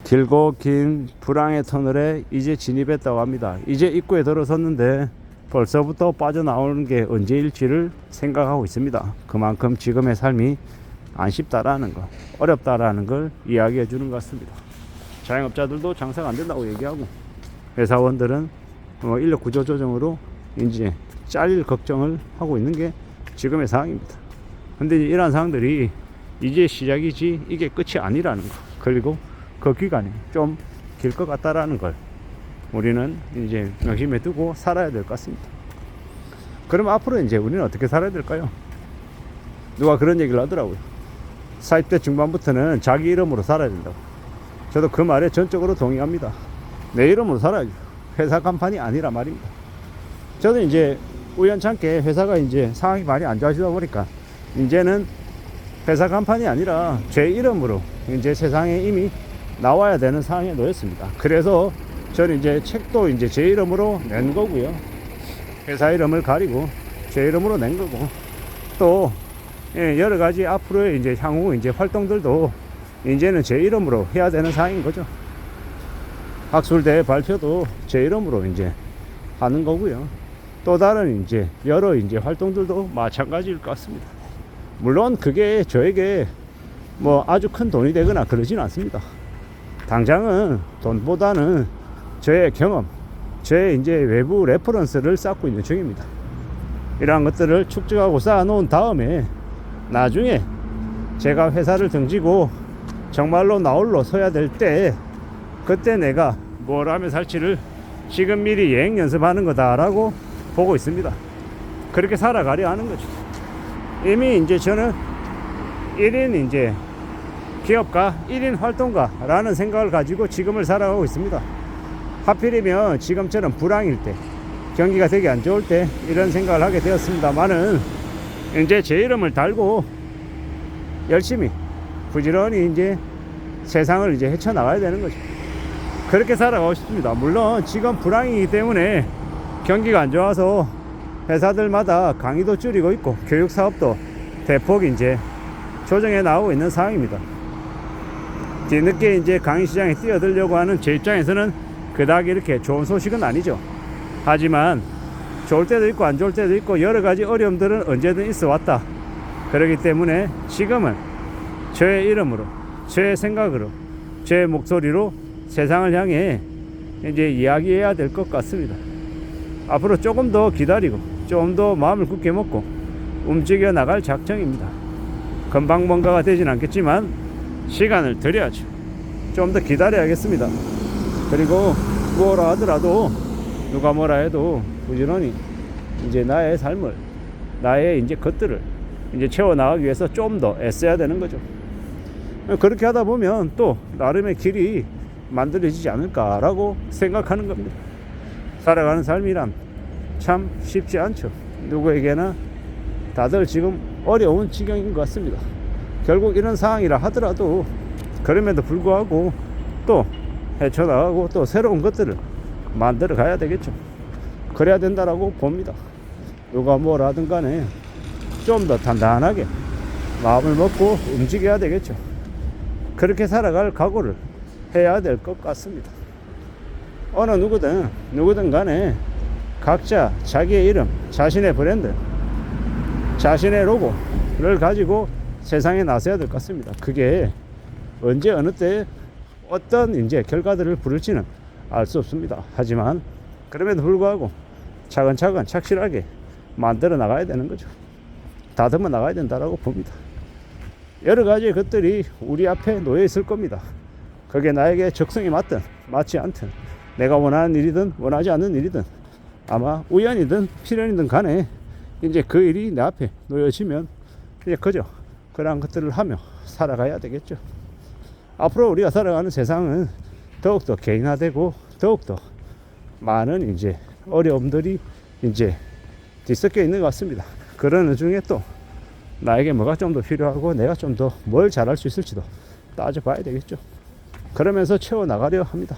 길고 긴 불황의 터널에 이제 진입했다고 합니다. 이제 입구에 들어섰는데 벌써부터 빠져나오는 게 언제일지를 생각하고 있습니다. 그만큼 지금의 삶이 안 쉽다라는 거, 어렵다라는 걸 이야기해 주는 것 같습니다. 자영업자들도 장사가 안 된다고 얘기하고, 회사원들은 인력 구조 조정으로 이제 잘릴 걱정을 하고 있는 게 지금의 상황입니다. 근데 이러한 상황들이 이제 시작이지 이게 끝이 아니라는 거, 그리고 그 기간이 좀 길 것 같다라는 걸 우리는 이제 명심해 두고 살아야 될 것 같습니다. 그럼 앞으로 이제 우리는 어떻게 살아야 될까요? 누가 그런 얘기를 하더라고요. 40대 중반부터는 자기 이름으로 살아야 된다고. 저도 그 말에 전적으로 동의합니다. 내 이름으로 살아야죠. 회사 간판이 아니라 말입니다. 저는 이제 우연찮게 회사가 이제 상황이 많이 안 좋아지다 보니까 이제는 회사 간판이 아니라 제 이름으로 이제 세상에 이미 나와야 되는 상황에 놓였습니다. 그래서 저는 이제 책도 이제 제 이름으로 낸 거고요. 회사 이름을 가리고 제 이름으로 낸 거고, 또 여러 가지 앞으로의 이제 향후 이제 활동들도 이제는 제 이름으로 해야 되는 상황인 거죠. 학술대 발표도 제 이름으로 이제 하는 거고요. 또 다른 이제 여러 이제 활동들도 마찬가지일 것 같습니다. 물론 그게 저에게 뭐 아주 큰 돈이 되거나 그러지는 않습니다. 당장은 돈보다는 저의 경험, 제 이제 외부 레퍼런스를 쌓고 있는 중입니다. 이러한 것들을 축적하고 쌓아놓은 다음에 나중에 제가 회사를 등지고 정말로 나홀로 서야 될 때, 그때 내가 뭘 하면 살지를 지금 미리 예행 연습하는 거다라고 보고 있습니다. 그렇게 살아가려 하는 거죠. 이미 이제 저는 1인 이제 기업가, 1인 활동가라는 생각을 가지고 지금을 살아가고 있습니다. 하필이면 지금처럼 불황일 때, 경기가 되게 안 좋을 때 이런 생각을 하게 되었습니다만은, 이제 제 이름을 달고 열심히 부지런히 이제 세상을 이제 헤쳐나가야 되는 거죠. 그렇게 살아가고 싶습니다. 물론 지금 불황이기 때문에 경기가 안 좋아서 회사들마다 강의도 줄이고 있고 교육 사업도 대폭 이제 조정해 나오고 있는 상황입니다. 뒤늦게 이제 강의 시장에 뛰어들려고 하는 제 입장에서는 그닥 이렇게 좋은 소식은 아니죠. 하지만 좋을 때도 있고 안 좋을 때도 있고 여러 가지 어려움들은 언제든 있어 왔다. 그렇기 때문에 지금은 저의 이름으로, 제 생각으로, 제 목소리로 세상을 향해 이제 이야기해야 될 것 같습니다. 앞으로 조금 더 기다리고 좀 더 마음을 굳게 먹고 움직여 나갈 작정입니다. 금방 뭔가가 되진 않겠지만 시간을 들여야죠. 좀 더 기다려야겠습니다. 그리고 뭐라 하더라도, 누가 뭐라 해도 부지런히 이제 나의 삶을, 나의 이제 것들을 이제 채워나가기 위해서 좀 더 애써야 되는 거죠. 그렇게 하다 보면 또 나름의 길이 만들어지지 않을까라고 생각하는 겁니다. 살아가는 삶이란 참 쉽지 않죠. 누구에게나 다들 지금 어려운 지경인 것 같습니다. 결국 이런 상황이라 하더라도 그럼에도 불구하고 또 헤쳐나가고 또 새로운 것들을 만들어 가야 되겠죠. 그래야 된다라고 봅니다. 누가 뭐라든 간에 좀 더 단단하게 마음을 먹고 움직여야 되겠죠. 그렇게 살아갈 각오를 해야 될 것 같습니다. 어느 누구든 간에 각자 자기의 이름, 자신의 브랜드, 자신의 로고를 가지고 세상에 나서야 될 것 같습니다. 그게 언제 어느 때 어떤 이제 결과들을 부를지는 알 수 없습니다. 하지만 그럼에도 불구하고 차근차근 착실하게 만들어 나가야 되는 거죠. 다듬어 나가야 된다라고 봅니다. 여러 가지 것들이 우리 앞에 놓여 있을 겁니다. 그게 나에게 적성이 맞든 맞지 않든, 내가 원하는 일이든 원하지 않는 일이든, 아마 우연이든 필연이든 간에 이제 그 일이 내 앞에 놓여지면 이제 그저 그러한 것들을 하며 살아가야 되겠죠. 앞으로 우리가 살아가는 세상은 더욱더 개인화되고 더욱더 많은 이제 어려움들이 이제 뒤섞여 있는 것 같습니다. 그런 중에 또 나에게 뭐가 좀 더 필요하고 내가 좀 더 뭘 잘할 수 있을지도 따져봐야 되겠죠. 그러면서 채워나가려 합니다.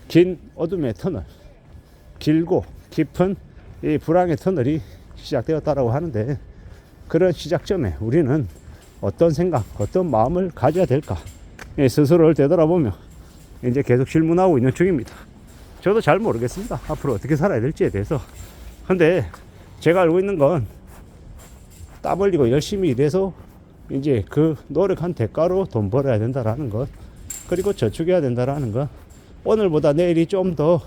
긴 어둠의 터널, 길고 깊은 이 불황의 터널이 시작되었다라고 하는데, 그런 시작점에 우리는 어떤 생각, 어떤 마음을 가져야 될까, 스스로를 되돌아보며 이제 계속 질문하고 있는 중입니다. 저도 잘 모르겠습니다. 앞으로 어떻게 살아야 될지에 대해서. 근데 제가 알고 있는 건 땀 흘리고 열심히 일해서 이제 그 노력한 대가로 돈 벌어야 된다라는 것, 그리고 저축해야 된다라는 것, 오늘보다 내일이 좀 더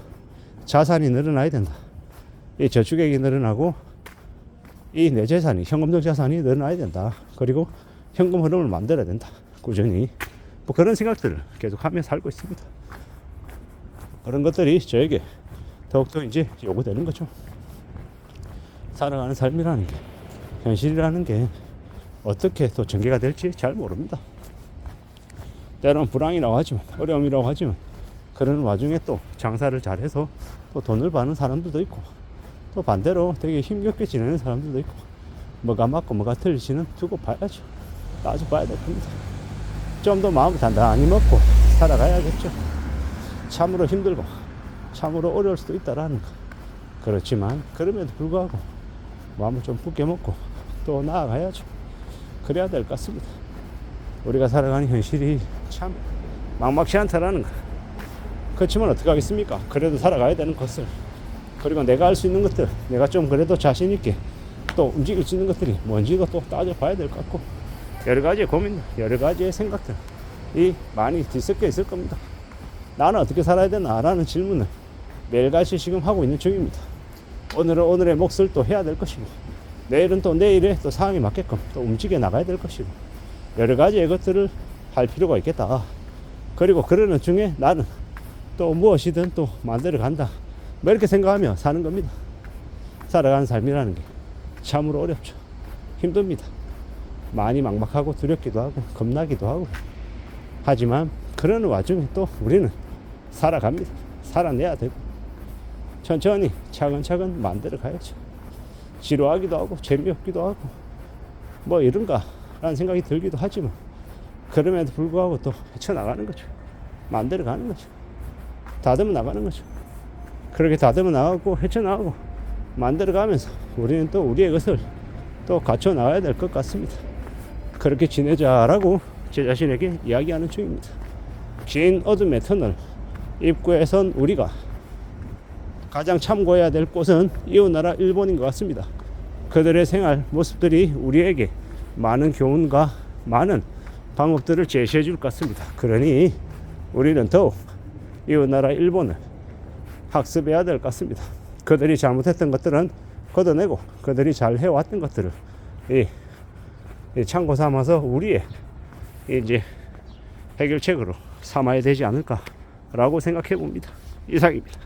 자산이 늘어나야 된다. 이 저축액이 늘어나고 이 내 재산이, 현금적 자산이 늘어나야 된다. 그리고 현금 흐름을 만들어야 된다. 꾸준히. 뭐 그런 생각들을 계속하며 살고 있습니다. 그런 것들이 저에게 더욱더 이제 요구되는 거죠. 살아가는 삶이라는 게, 현실이라는 게 어떻게 또 전개가 될지 잘 모릅니다. 때로는 불황이라고 하지만, 어려움이라고 하지만, 그런 와중에 또 장사를 잘해서 또 돈을 버는 사람들도 있고, 또 반대로 되게 힘겹게 지내는 사람들도 있고, 뭐가 맞고 뭐가 틀리지는 두고 봐야죠. 따져봐야 될 겁니다. 좀 더 마음을 단단히 먹고 살아가야겠죠. 참으로 힘들고 참으로 어려울 수도 있다라는 거. 그렇지만 그럼에도 불구하고 마음을 좀 굳게 먹고 또 나아가야죠. 그래야 될 것 같습니다. 우리가 살아가는 현실이 참 막막치 않다라는 거. 그렇지만 어떻게 하겠습니까? 그래도 살아가야 되는 것을, 그리고 내가 할 수 있는 것들, 내가 좀 그래도 자신 있게 또 움직일 수 있는 것들이 뭔지도 또 따져봐야 될 것 같고, 여러 가지의 고민, 여러 가지의 생각들이 많이 뒤섞여 있을 겁니다. 나는 어떻게 살아야 되나라는 질문을 매일같이 지금 하고 있는 중입니다. 오늘은 오늘의 몫을 또 해야 될 것이고, 내일은 또 내일의 또 상황에 맞게끔 또 움직여 나가야 될 것이고, 여러 가지의 것들을 할 필요가 있겠다. 그리고 그러는 중에 나는 또 무엇이든 또 만들어 간다. 뭐 이렇게 생각하며 사는 겁니다. 살아가는 삶이라는 게 참으로 어렵죠. 힘듭니다. 많이 막막하고 두렵기도 하고 겁나기도 하고, 하지만 그러는 와중에 또 우리는 살아갑니다. 살아내야 되고 천천히 차근차근 만들어 가야죠. 지루하기도 하고 재미없기도 하고 뭐 이런가 라는 생각이 들기도 하지만, 그럼에도 불구하고 또 헤쳐나가는 거죠. 만들어 가는 거죠. 다듬어 나가는 거죠. 그렇게 다듬어 나가고 헤쳐나가고 만들어 가면서 우리는 또 우리의 것을 또 갖춰 나가야 될 것 같습니다. 그렇게 지내자라고 제 자신에게 이야기하는 중입니다. 긴 어둠의 터널 입구에 선 우리가 가장 참고해야 될 곳은 이웃나라 일본인 것 같습니다. 그들의 생활 모습들이 우리에게 많은 교훈과 많은 방법들을 제시해 줄 것 같습니다. 그러니 우리는 더욱 이웃나라 일본을 학습해야 될 것 같습니다. 그들이 잘못했던 것들은 걷어내고 그들이 잘 해왔던 것들을 참고 삼아서 우리의 이제 해결책으로 삼아야 되지 않을까라고 생각해 봅니다. 이상입니다.